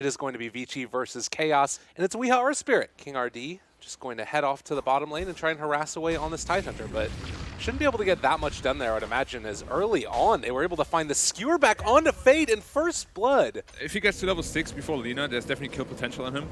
It is going to be Vici versus Chaos, and it's Weeha or Spirit. King RD just going to head off to the bottom lane and try and harass away on this Tidehunter, but shouldn't be able to get that much done there, I would imagine, as early on they were able to find the skewer back onto Fade in first blood. If he gets to level 6 before Lina, there's definitely kill potential on him.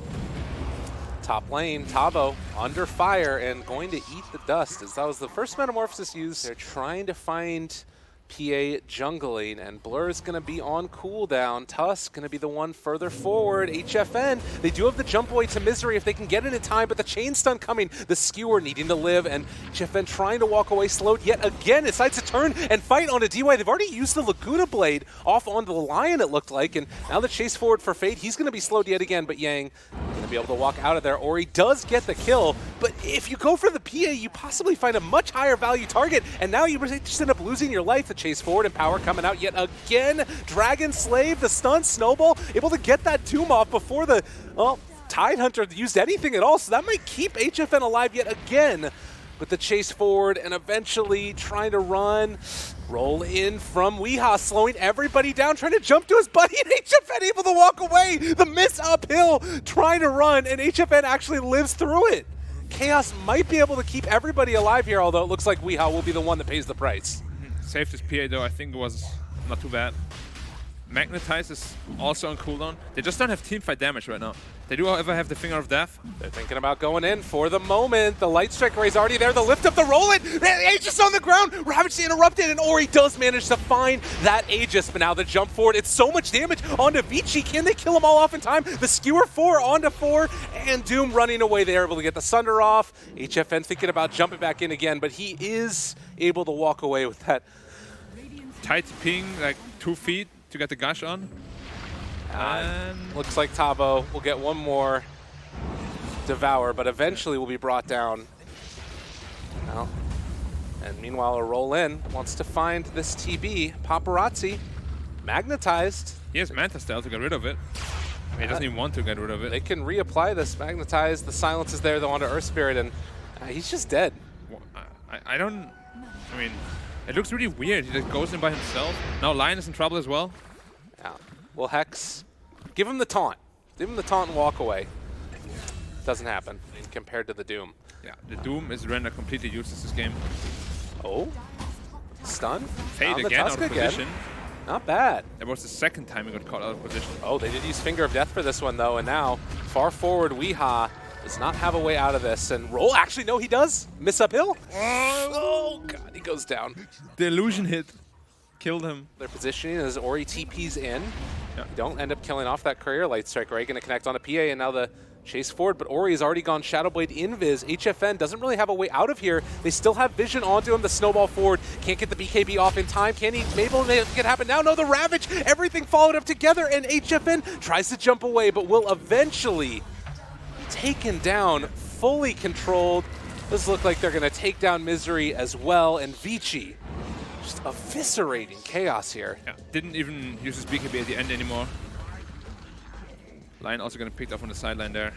Top lane, Tavo under fire and going to eat the dust, as that was the first Metamorphosis used. They're trying to find PA jungling, and Blur is going to be on cooldown. Tusk going to be the one further forward. HFN, they do have the jump away to Misery if they can get it in time, but the chain stun coming. The skewer needing to live, and HFN trying to walk away, slowed yet again. Decides to turn and fight on a DY. They've already used the Laguna Blade off onto the Lion, it looked like, and now the chase forward for Fade. He's going to be slowed yet again, but Yang going to be able to walk out of there. Ori does get the kill, but if you go for the PA, you possibly find a much higher value target, and now you just end up losing your life. The chase forward and power coming out yet again. Dragon Slave, the stun, Snowball, able to get that Doom off before the Tidehunter used anything at all, so that might keep HFN alive yet again. With the chase forward and eventually trying to run, roll in from Weeha, slowing everybody down, trying to jump to his buddy, and HFN able to walk away. The miss uphill, trying to run, and HFN actually lives through it. Chaos might be able to keep everybody alive here, although it looks like Weeha will be the one that pays the price. Saved his PA though, I think it was not too bad. Magnetize is also on cooldown. They just don't have teamfight damage right now. They do, however, have the Finger of Death. They're thinking about going in for the moment. The Light Strike Ray is already there. The lift up, the roll it. Aegis on the ground. Ravage interrupted, and Ori does manage to find that Aegis. But now the jump forward. It's so much damage onto Vici. Can they kill him all off in time? The Skewer 4 onto 4, and Doom running away. They're able to get the Sunder off. HFN thinking about jumping back in again, but he is able to walk away with that. Tight ping, like 2 feet to get the gush on. And looks like Tavo will get one more devour, but eventually will be brought down. Well, and meanwhile, a roll in wants to find this TB. Paparazzi, magnetized. He has Manta Style to get rid of it. He doesn't even want to get rid of it. They can reapply this magnetized. The silence is there though onto Earth Spirit, and he's just dead. Well, I mean, it looks really weird. He just goes in by himself. Now Lion is in trouble as well. Yeah. Well, Hex, give him the taunt. Give him the taunt and walk away. Doesn't happen compared to the Doom. Yeah, the Doom is rendered completely useless this game. Oh, stun. Fade again out of position. Not bad. That was the second time he got caught out of position. Oh, they did use Finger of Death for this one though, and now far forward Weeha does not have a way out of this, and roll. Actually, no, he does. Miss uphill. Oh God, he goes down. The illusion hit killed him. Their positioning as Ori TP's in. Yeah. You don't end up killing off that Courier Light Strike Ray, going to connect on a PA, and now the chase forward, but Ori has already gone Shadowblade Invis. HFN doesn't really have a way out of here. They still have vision onto him. The snowball forward can't get the BKB off in time. Can he? Maybe it can happen now. No, the Ravage. Everything followed up together, and HFN tries to jump away, but will eventually be taken down, fully controlled. Does look like they're going to take down Misery as well, and Vici just eviscerating Chaos here. Yeah, didn't even use his BKB at the end anymore. Lion also getting picked up on the sideline there.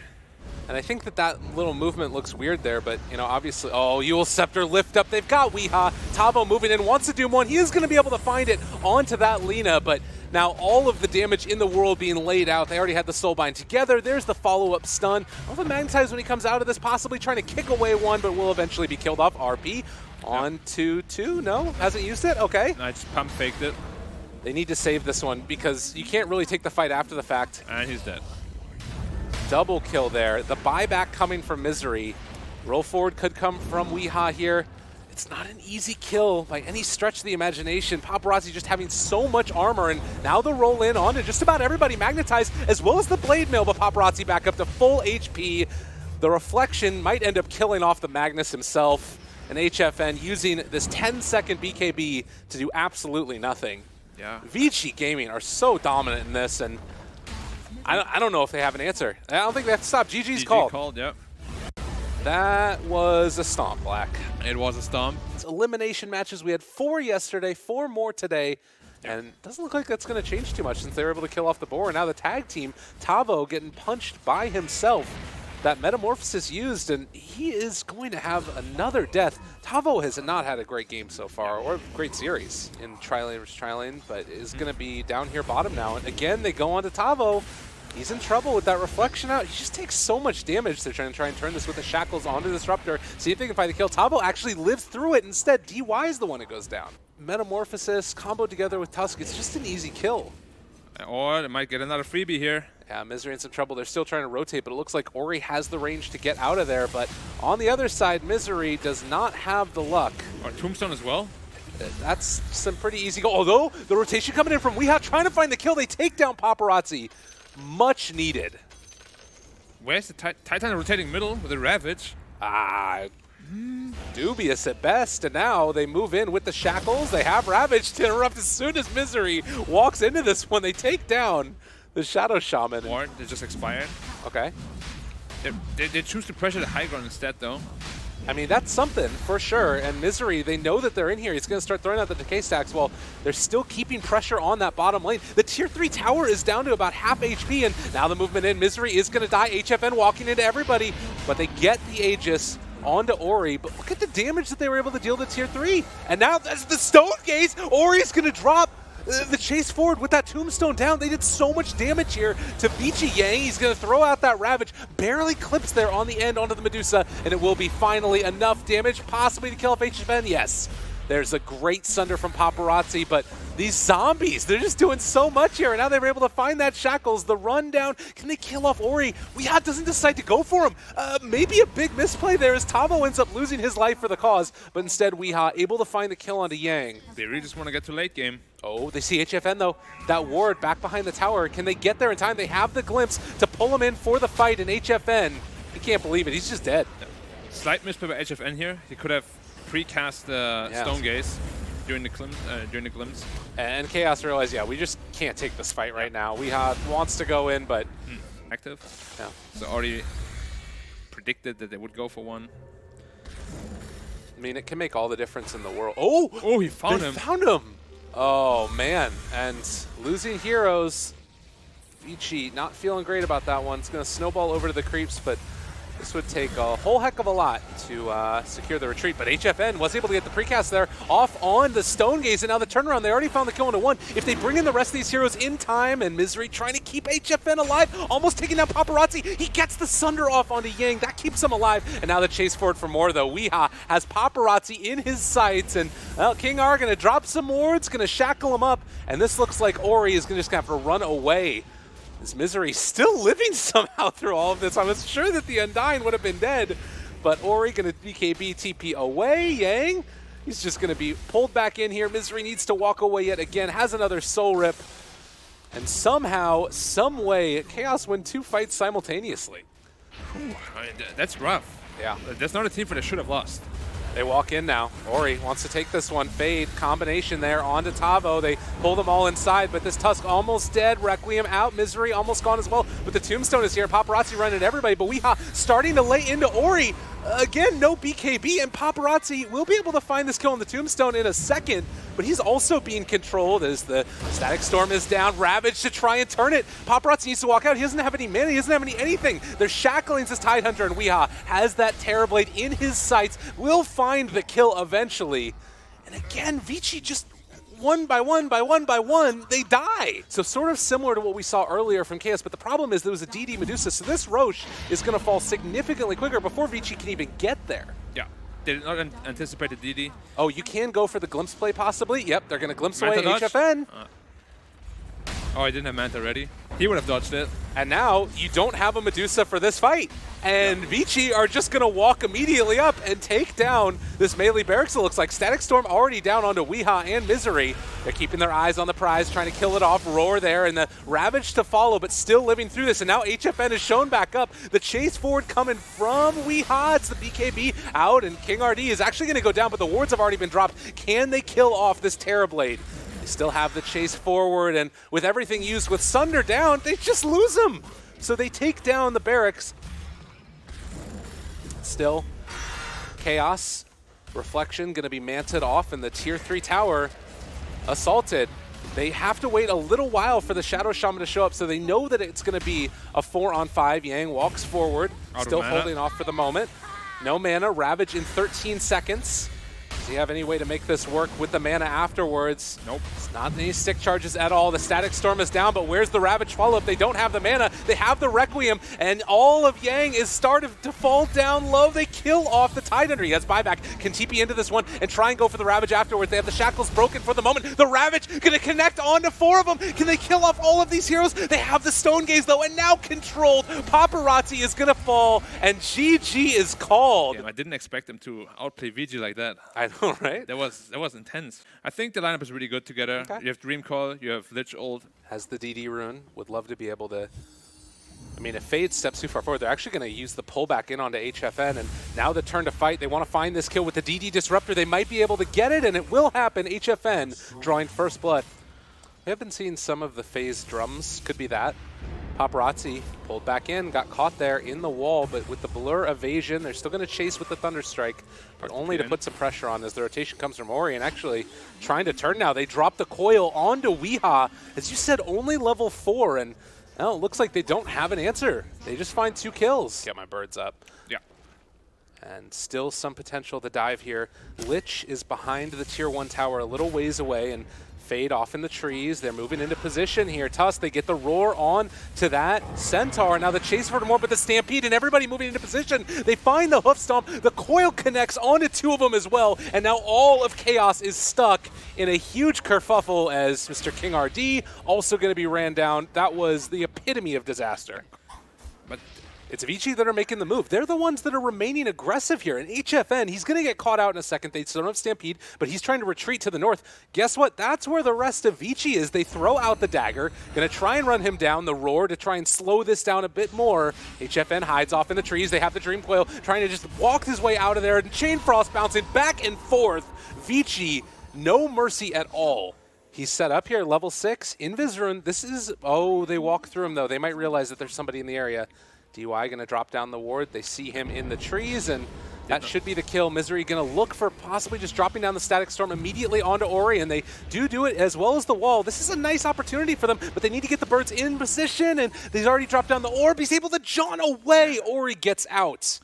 And I think that little movement looks weird there, but, you know, obviously, oh, Eul Scepter lift up. They've got Weeha. Tavo moving in, wants to Doom one. He is going to be able to find it onto that Lina, but now all of the damage in the world being laid out. They already had the Soulbind together. There's the follow-up stun. All the Magnetize when he comes out of this, possibly trying to kick away one, but will eventually be killed off. RP on to 2. No, hasn't used it? Okay. No, I just pump faked it. They need to save this one because you can't really take the fight after the fact. And he's dead. Double kill there. The buyback coming from Misery. Roll forward could come from Weeha here. It's not an easy kill by any stretch of the imagination. Paparazzi just having so much armor, and now the roll in onto just about everybody magnetized, as well as the Blade Mail, but Paparazzi back up to full HP. The reflection might end up killing off the Magnus himself, and HFN using this 10-second BKB to do absolutely nothing. Yeah. Vici Gaming are so dominant in this, and I don't know if they have an answer. I don't think they have to stop. GG's GG called. Yep. That was a stomp, Black. It was a stomp. It's elimination matches. We had 4 yesterday, 4 more today, and it doesn't look like that's going to change too much since they were able to kill off the boar. Now the tag team, Tavo getting punched by himself. That Metamorphosis used, and he is going to have another death. Tavo has not had a great game so far, or a great series in Tri-Lane versus Tri-Lane, but is going to be down here bottom now. And again, they go on to Tavo. He's in trouble with that reflection out. He just takes so much damage. They're trying to turn this with the shackles onto Disruptor. See if they can find the kill. Tavo actually lives through it. Instead, DY is the one who goes down. Metamorphosis combo together with Tusk. It's just an easy kill. Or they might get another freebie here. Yeah, Misery in some trouble. They're still trying to rotate, but it looks like Ori has the range to get out of there. But on the other side, Misery does not have the luck. Or Tombstone as well. That's some pretty easy goal. Although, the rotation coming in from Weeha trying to find the kill. They take down Paparazzi. Much needed. Where's the Titan rotating middle with a Ravage? Dubious at best. And now they move in with the shackles. They have Ravage to interrupt as soon as Misery walks into this one. They take down the Shadow Shaman. Or they just expired. Okay. They choose to pressure the high ground instead, though. I mean, that's something for sure. And Misery, they know that they're in here. He's going to start throwing out the decay stacks. Well, they're still keeping pressure on that bottom lane. The tier 3 tower is down to about half HP, and now the movement in. Misery is going to die. HFN walking into everybody, but they get the Aegis onto Ori. But look at the damage that they were able to deal to tier 3. And now that's the Stone Gaze. Ori's going to drop the chase forward with that Tombstone down. They did so much damage here to Vici Yang. He's going to throw out that Ravage. Barely clips there on the end onto the Medusa, and it will be finally enough damage, possibly to kill off HFN. Yes, there's a great Sunder from Paparazzi, but these zombies, they're just doing so much here, and now they were able to find that Shackles, the rundown. Can they kill off Ori? Weeha doesn't decide to go for him. Maybe a big misplay there as Tavo ends up losing his life for the cause, but instead Weeha able to find the kill onto Yang. They really just want to get to late game. Oh, they see HFN though. That ward back behind the tower. Can they get there in time? They have the glimpse to pull him in for the fight, and HFN, he can't believe it. He's just dead. Yeah. Slight misplay by HFN here. He could have precast the Stone Gaze during the glimpse. And Chaos realized, yeah, we just can't take this fight right now. Weeha wants to go in, but active. Yeah. So already predicted that they would go for one. I mean, it can make all the difference in the world. Oh, he found him. Found him. Oh man, and losing heroes. Vici not feeling great about that one. It's going to snowball over to the creeps, but this would take a whole heck of a lot to secure the retreat. But HFN was able to get the precast there off on the Stone Gaze, and now the turnaround. They already found the kill into one. If they bring in the rest of these heroes in time, and Misery trying to keep HFN alive, almost taking down Paparazzi. He gets the Sunder off onto Yang. That keeps him alive. And now the chase forward for more, though. Weeha has Paparazzi in his sights, and well, King R going to drop some wards, going to shackle him up, and this looks like Ori is just going to have to run away. This Misery still living somehow through all of this. I was sure that the Undying would have been dead, but Ori going to BKB TP away. Yang, he's just going to be pulled back in here. Misery needs to walk away yet again, has another soul rip, and somehow, some way, Chaos win 2 fights simultaneously. That's rough. Yeah. That's not a team that should have lost. They walk in now. Ori wants to take this one. Fade combination there onto Tavo. They pull them all inside, but this Tusk almost dead. Requiem out. Misery almost gone as well. But the Tombstone is here. Paparazzi running at everybody, but Weeha starting to lay into Ori. Again, no BKB, and Paparazzi will be able to find this kill on the Tombstone in a second, but he's also being controlled as the Static Storm is down. Ravage to try and turn it. Paparazzi needs to walk out. He doesn't have any mana. He doesn't have anything. They're shackling this Tidehunter, and Weeha has that Terrorblade in his sights. Will find the kill eventually. And again, Vici just one by one, they die. So sort of similar to what we saw earlier from Chaos, but the problem is there was a DD Medusa, so this Roche is going to fall significantly quicker before Vici can even get there. Yeah, they did not anticipate the DD. Oh, you can go for the glimpse play possibly. Yep, they're going to glimpse Manta away dodge? HFN. Oh, I didn't have Manta ready. He would have dodged it. And now you don't have a Medusa for this fight. And Vici are just going to walk immediately up and take down this melee barracks, it looks like. Static Storm already down onto Weeha and Misery. They're keeping their eyes on the prize, trying to kill it off. Roar there, and the Ravage to follow, but still living through this. And now HFN is shown back up. The chase forward coming from Weeha. It's the BKB out, and King RD is actually going to go down, but the wards have already been dropped. Can they kill off this Terrorblade? They still have the chase forward, and with everything used with Sunder down, they just lose him. So they take down the barracks. Still, Chaos, Reflection going to be manted off, and the tier 3 tower assaulted. They have to wait a little while for the Shadow Shaman to show up, so they know that it's going to be a 4-on-5. Yang walks forward, still holding off for the moment. No mana, Ravage in 13 seconds. Does he have any way to make this work with the mana afterwards? Nope. It's not any stick charges at all. The Static Storm is down, but where's the Ravage follow-up? They don't have the mana. They have the Requiem, and all of Yang is starting to fall down low. They kill off the Tidehunter. He has buyback. Can TP into this one and try and go for the Ravage afterwards. They have the Shackles broken for the moment. The Ravage gonna connect onto 4 of them. Can they kill off all of these heroes? They have the Stone Gaze though, and now controlled. Paparazzi is gonna fall, and GG is called. Yeah, I didn't expect them to outplay Vici like that. I know, right? That was intense. I think the lineup is really good together. Okay. You have Dream Call, you have Lich Ult. Has the DD rune. Would love to be able to. I mean, if Fade steps too far forward, they're actually going to use the pullback in onto HFN, and now the turn to fight. They want to find this kill with the DD Disruptor. They might be able to get it, and it will happen. HFN drawing first blood. We have been seeing some of the phase drums. Could be that. Paparazzi pulled back in, got caught there in the wall, but with the Blur evasion, they're still going to chase with the Thunderstrike, but only to put some pressure on as the rotation comes from Ori, and actually trying to turn now. They drop the coil onto Weehaw. As you said, only level 4, and well, it looks like they don't have an answer. They just find 2 kills. Get my birds up. Yeah. And still some potential to dive here. Lich is behind the tier 1 tower a little ways away, and Fade off in the trees. They're moving into position here. Tusk, they get the roar on to that Centaur. Now the chase for more, but the Stampede and everybody moving into position. They find the Hoof Stomp. The coil connects onto 2 of them as well. And now all of Chaos is stuck in a huge kerfuffle as Mr. King RD also going to be ran down. That was the epitome of disaster. But it's Vici that are making the move. They're the ones that are remaining aggressive here. And HFN, he's going to get caught out in a second. They still don't have Stampede, but he's trying to retreat to the north. Guess what? That's where the rest of Vici is. They throw out the dagger, going to try and run him down, the roar to try and slow this down a bit more. HFN hides off in the trees. They have the Dream Coil, trying to just walk his way out of there. And Chain Frost bouncing back and forth. Vici, no mercy at all. He's set up here, level 6. Invis Rune, this is... Oh, they walk through him, though. They might realize that there's somebody in the area. DY going to drop down the ward. They see him in the trees, and that should be the kill. Misery going to look for possibly just dropping down the Static Storm immediately onto Ori, and they do it as well as the wall. This is a nice opportunity for them, but they need to get the birds in position, and they've already dropped down the orb. He's able to jaunt away. Ori gets out.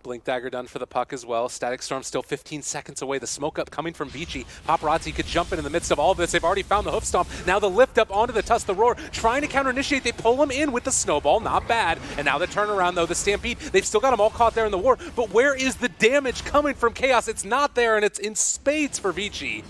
Blink Dagger done for the puck as well. Static Storm still 15 seconds away. The smoke up coming from Vici. Paparazzi could jump in the midst of all of this. They've already found the Hoof Stomp. Now the lift up onto the Tusk, the Roar, trying to counter-initiate. They pull him in with the Snowball. Not bad. And now the turnaround, though, the Stampede. They've still got them all caught there in the war. But where is the damage coming from Chaos? It's not there, and it's in spades for Vici.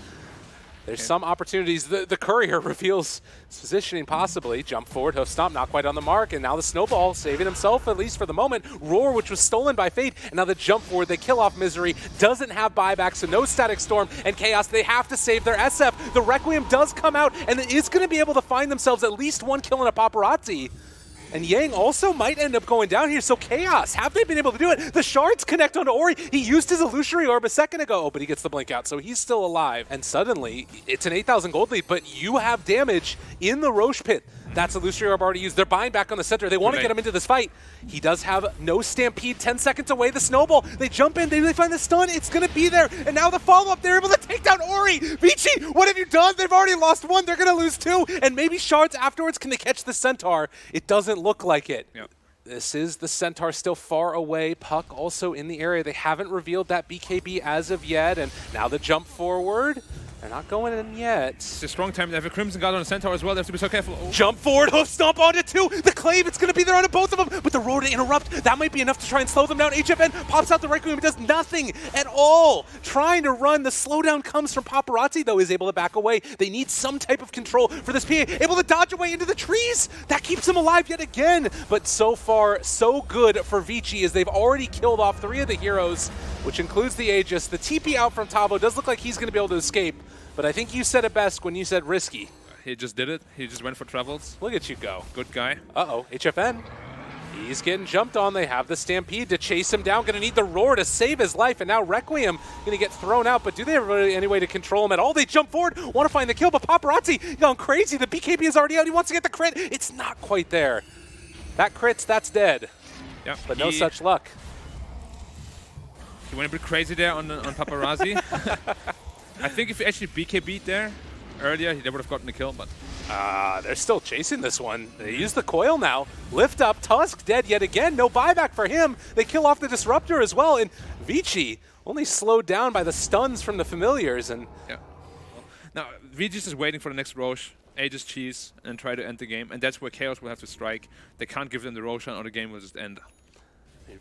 There's some opportunities. The Courier reveals his positioning possibly. Jump forward, Hoof Stomp, not quite on the mark. And now the Snowball saving himself, at least for the moment. Roar, which was stolen by Fate. And now the jump forward, they kill off Misery. Doesn't have buyback, so no Static Storm. And Chaos, they have to save their SF. The Requiem does come out, and it is going to be able to find themselves at least 1 kill in a Paparazzi. And Yang also might end up going down here, so Chaos, have they been able to do it? The shards connect onto Ori. He used his Illusory Orb a second ago, but he gets the blink out, so he's still alive. And suddenly, it's an 8,000 gold lead, but you have damage in the Roche Pit. That's Illusory Orb already used. They're buying back on the center. They want to get him into this fight. He does have no Stampede, 10 seconds away. The Snowball, they jump in, they find the stun. It's going to be there. And now the follow-up, they're able to take down Ori. Vici, what have you done? They've already lost 1. They're going to lose 2. And maybe shards afterwards. Can they catch the Centaur? It doesn't look like it. Yep. This is the Centaur still far away. Puck also in the area. They haven't revealed that BKB as of yet. And now the jump forward. They're not going in yet. It's a strong time. They have a Crimson Guard on the Centaur as well. They have to be so careful. Oh. Jump forward, Hoof Stomp onto 2. The Clave, it's going to be there onto both of them. But the roar to interrupt, that might be enough to try and slow them down. HFN pops out the Requiem. It does nothing at all. Trying to run. The slowdown comes from Paparazzi, though, is able to back away. They need some type of control for this PA. Able to dodge away into the trees. That keeps them alive yet again. But so far, so good for Vici as they've already killed off 3 of the heroes, which includes the Aegis. The TP out from Tavo does look like he's going to be able to escape. But I think you said it best when you said risky. He just did it. He just went for travels. Look at you go. Good guy. Uh-oh, HFN. He's getting jumped on. They have the Stampede to chase him down. Going to need the Roar to save his life. And now Requiem going to get thrown out. But do they have any way to control him at all? They jump forward, want to find the kill. But Paparazzi going crazy. The BKB is already out. He wants to get the crit. It's not quite there. That crits, that's dead. Yeah, but no such luck. He went a bit crazy there on Paparazzi. I think if he actually BKB'd there earlier, they would have gotten the kill, but... they're still chasing this one. They use the coil now. Lift up, Tusk dead yet again. No buyback for him. They kill off the Disruptor as well. And Vici only slowed down by the stuns from the familiars, and Yeah. Now, Vici's just waiting for the next Roche, Aegis cheese, and try to end the game. And that's where Chaos will have to strike. They can't give them the Roshan or the game will just end.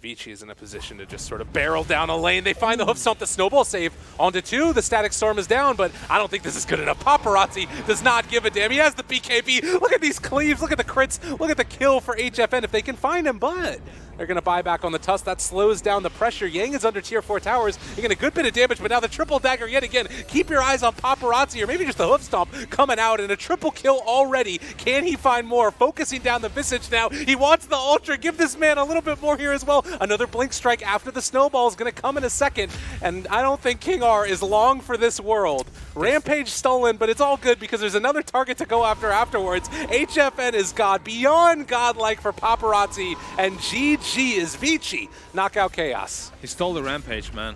Vici is in a position to just sort of barrel down a lane. They find the hoof stomp, the snowball save onto 2. The static storm is down, but I don't think this is good enough. Paparazzi does not give a damn. He has the BKB. Look at these cleaves. Look at the crits. Look at the kill for HFN if they can find him, but they're going to buy back on the Tusk. That slows down the pressure. Yang is under tier 4 towers. He get a good bit of damage, but now the triple dagger yet again. Keep your eyes on Paparazzi, or maybe just the hoof stomp coming out, and a triple kill already. Can he find more? Focusing down the Visage now. He wants the Ultra. Give this man a little bit more here as well. Another blink strike after the snowball is going to come in a second, and I don't think King R is long for this world. Rampage stolen, but it's all good because there's another target to go after afterwards. HFN is god, beyond godlike for Paparazzi, and GG is Vici. Knockout Chaos. He stole the Rampage, man.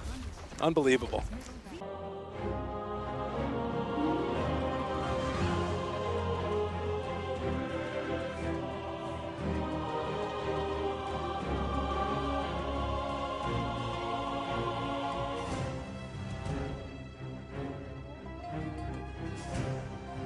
Unbelievable.